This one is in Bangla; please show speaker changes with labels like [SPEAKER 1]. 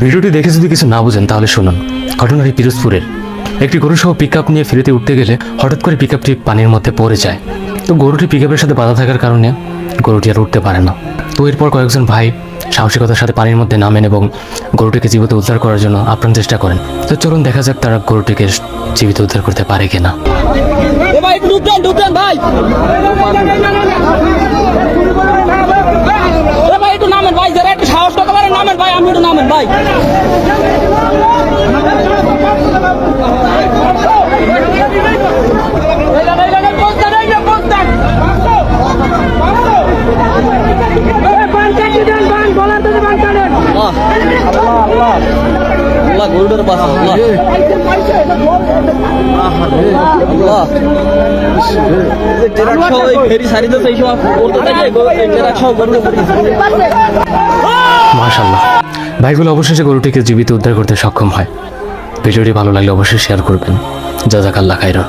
[SPEAKER 1] ভিডিওটি দেখে যদি কিছু না বুঝেন তাহলে শুনুন। ঘটনাটি পিরোজপুরের। একটি গরু সহ পিকআপ নিয়ে ফেরিতে উঠতে গেলে হঠাৎ করে পিকআপটি পানির মধ্যে পড়ে যায়। তো গরুটি পিকআপের সাথে বাধা থাকার কারণে গরুটি আর উঠতে পারে না। তো এরপর কয়েকজন ভাই সাহসিকতার সাথে পানির মধ্যে নামেন এবং গরুটিকে জীবিত উদ্ধার করার জন্য আপ্রাণ চেষ্টা করেন। তো চলুন দেখা যাক তারা গরুটিকে জীবিত উদ্ধার করতে পারে কিনা।
[SPEAKER 2] গরুটার পাশে
[SPEAKER 1] মাশাআল্লাহ, ভাইগুলো অবশেষে গরুটিকে জীবিত উদ্ধার করতে সক্ষম হয়। ভিডিওটি ভালো লাগলে অবশ্যই শেয়ার করবেন। জাযাকাল্লাহ খাইরান।